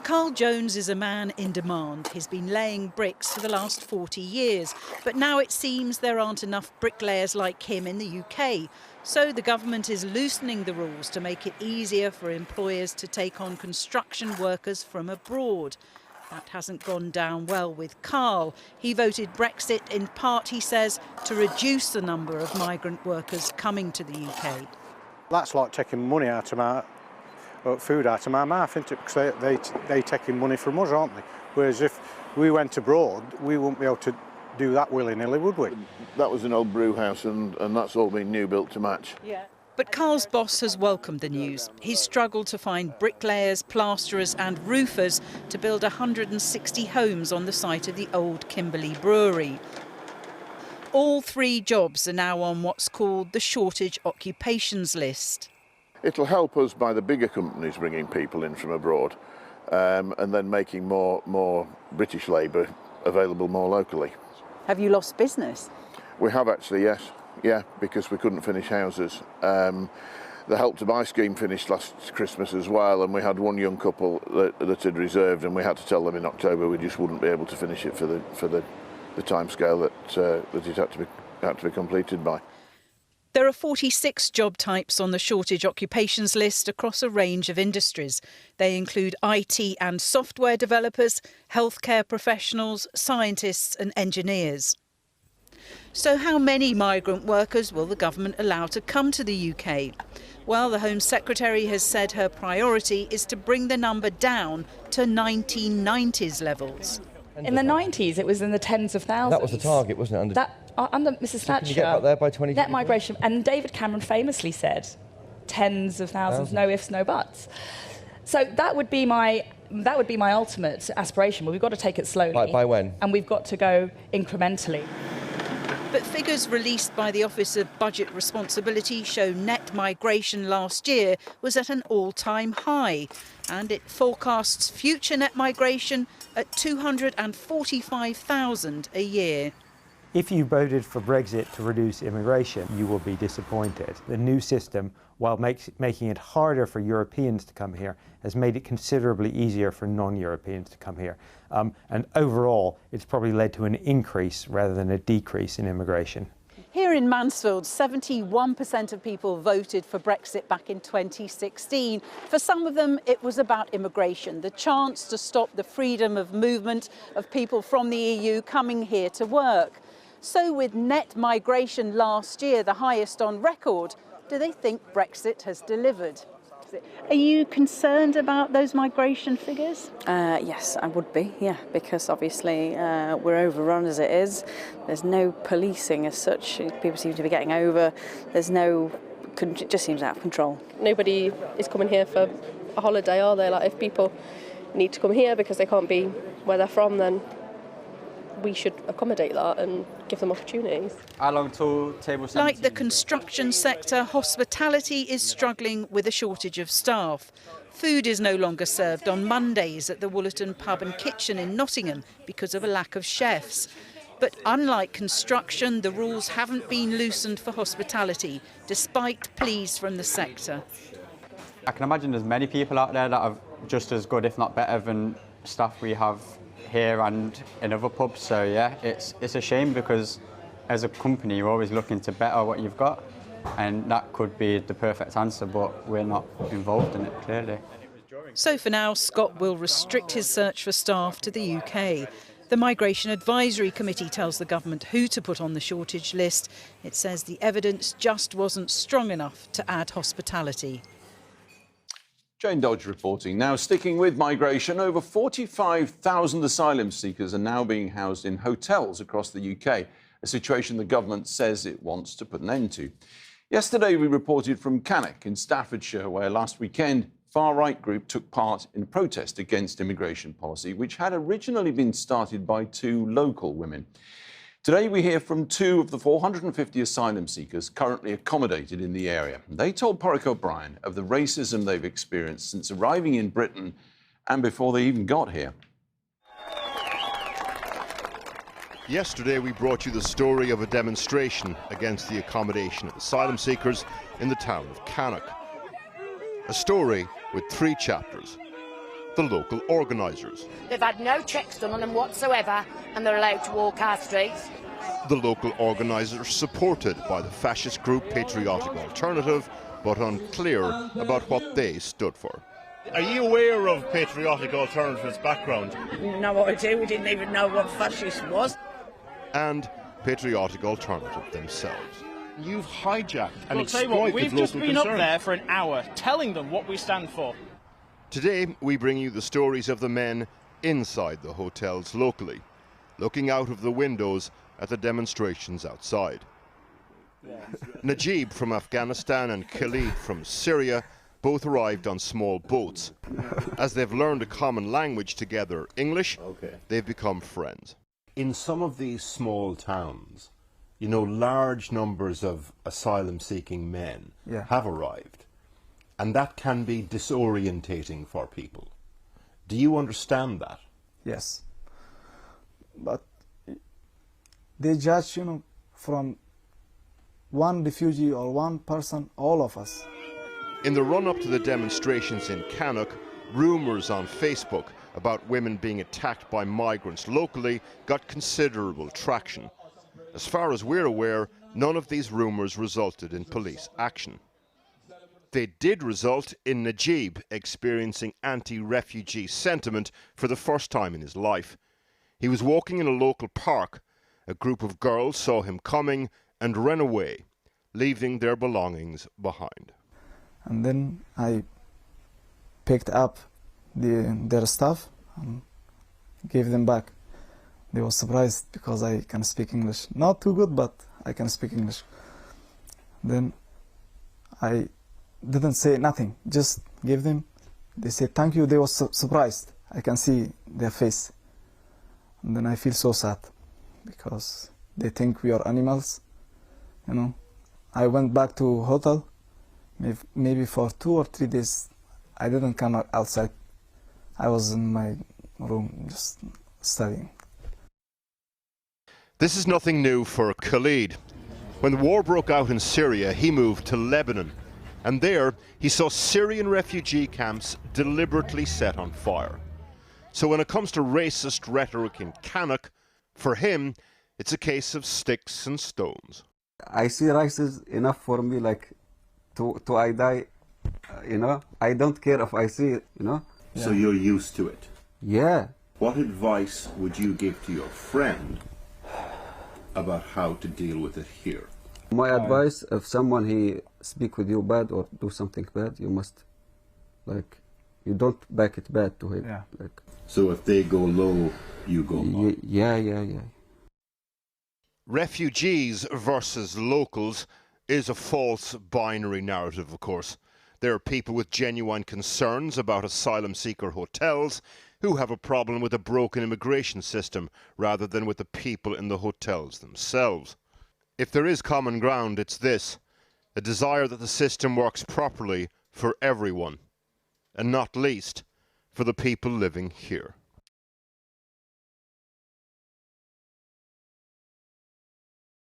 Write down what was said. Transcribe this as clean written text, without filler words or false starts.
Carl Jones is a man in demand. He's been laying bricks for the last 40 years. But now it seems there aren't enough bricklayers like him in the UK. So the government is loosening the rules to make it easier for employers to take on construction workers from abroad. That hasn't gone down well with Carl. He voted Brexit in part, he says, to reduce the number of migrant workers coming to the UK. That's like taking money out of my food out of my mouth, isn't it? Because they taking money from us, aren't they? Whereas if we went abroad, we wouldn't be able to do that willy-nilly, would we? That was an old brew house, and that's all been new built to match. Yeah. But Carl's boss has welcomed the news. He's struggled to find bricklayers, plasterers and roofers to build 160 homes on the site of the old Kimberley Brewery. All 3 jobs are now on what's called the shortage occupations list. It'll help us by the bigger companies bringing people in from abroad, and then making more British labour available more locally. Have you lost business? We have actually, yes. Yeah, because we couldn't finish houses. The Help to Buy scheme finished last Christmas as well, and we had one young couple that had reserved, and we had to tell them in October we just wouldn't be able to finish it for the timescale that it had to be completed by. There are 46 job types on the shortage occupations list across a range of industries. They include IT and software developers, healthcare professionals, scientists and engineers. So how many migrant workers will the government allow to come to the UK? Well, the Home Secretary has said her priority is to bring the number down to 1990s levels. In the 90s, it was in the tens of thousands. That was the target, wasn't it? Under Mrs Thatcher, can you get back there by 2020? Net migration, and David Cameron famously said, tens of thousands, no ifs, no buts. So that would be my ultimate aspiration. But we've got to take it slowly. By when? And we've got to go incrementally. But figures released by the Office of Budget Responsibility show net migration last year was at an all-time high, and it forecasts future net migration at 245,000 a year. If you voted for Brexit to reduce immigration, you will be disappointed. The new system, while making it harder for Europeans to come here, has made it considerably easier for non-Europeans to come here. And overall, it's probably led to an increase rather than a decrease in immigration. Here in Mansfield, 71% of people voted for Brexit back in 2016. For some of them, it was about immigration, the chance to stop the freedom of movement of people from the EU coming here to work. So with net migration last year, the highest on record, do they think Brexit has delivered? Are you concerned about those migration figures? Yes, I would be, yeah, because obviously we're overrun as it is. There's no policing as such. People seem to be getting over. It just seems out of control. Nobody is coming here for a holiday, are they? Like, if people need to come here because they can't be where they're from, then we should accommodate that and give them opportunities. Like the construction sector, hospitality is struggling with a shortage of staff. Food is no longer served on Mondays at the Woollerton Pub and Kitchen in Nottingham because of a lack of chefs. But unlike construction, the rules haven't been loosened for hospitality, despite pleas from the sector. I can imagine there's many people out there that are just as good, if not better, than staff we have here and in other pubs. So yeah, it's a shame because as a company you're always looking to better what you've got, and that could be the perfect answer, but we're not involved in it clearly. So for now, Scott will restrict his search for staff to the UK. The Migration Advisory Committee tells the government who to put on the shortage list. It says the evidence just wasn't strong enough to add hospitality. Jane Dodge reporting. Now, sticking with migration, over 45,000 asylum seekers are now being housed in hotels across the UK, a situation the government says it wants to put an end to. Yesterday, we reported from Cannock in Staffordshire, where last weekend, far-right group took part in a protest against immigration policy, which had originally been started by 2 local women. Today, we hear from 2 of the 450 asylum seekers currently accommodated in the area. They told Porrick O'Brien of the racism they've experienced since arriving in Britain and before they even got here. Yesterday, we brought you the story of a demonstration against the accommodation of asylum seekers in the town of Cannock. A story with 3 chapters. the local organisers. They've had no checks done on them whatsoever, and they're allowed to walk our streets. The local organisers supported by the fascist group Patriotic Alternative, but unclear about what they stood for. Are you aware of Patriotic Alternative's background? No idea, we didn't even know what fascist was. And Patriotic Alternative themselves. You've hijacked and exploited we've just been up there for an hour telling them what we stand for. Today we bring you the stories of the men inside the hotels locally, looking out of the windows at the demonstrations outside. Najib from Afghanistan and Khalid from Syria both arrived on small boats. As they've learned a common language together, English, they've become friends. In some of these small towns, you know, large numbers of asylum-seeking men have arrived, and that can be disorientating for people. Do you understand that? Yes. But they judge, you know, from one refugee or one person, all of us. In the run-up to the demonstrations in Cannock, rumours on Facebook about women being attacked by migrants locally got considerable traction. As far as we're aware, none of these rumours resulted in police action. They did result in Najib experiencing anti-refugee sentiment for the first time in his life. He was walking in a local park. A group of girls saw him coming and ran away, leaving their belongings behind. And then I picked up their stuff and gave them back. They were surprised because I can speak English. Not too good, but I can speak English. Then I didn't say nothing, just gave them. They said thank you. They were surprised. I can see their face. And then I feel so sad because they think we are animals, you know. I went back to hotel. Maybe for 2 or 3 days I didn't come outside. I was in my room just studying. This is nothing new for Khalid. When the war broke out in Syria, he moved to Lebanon. And there he saw Syrian refugee camps deliberately set on fire. So when it comes to racist rhetoric in Cannock, for him it's a case of sticks and stones. I see racism enough for me, like to I die, you know. I don't care if I see it, you know. So you're used to it? Yeah. What advice would you give to your friend about how to deal with it here? My advice, if someone he speak with you bad or do something bad, you must, like, you don't back it bad to him. Like, so if they go low, you go low. Yeah. Refugees versus locals is a false binary narrative, of course. There are people with genuine concerns about asylum seeker hotels who have a problem with a broken immigration system rather than with the people in the hotels themselves. If there is common ground, it's this: a desire that the system works properly for everyone, and not least for the people living here.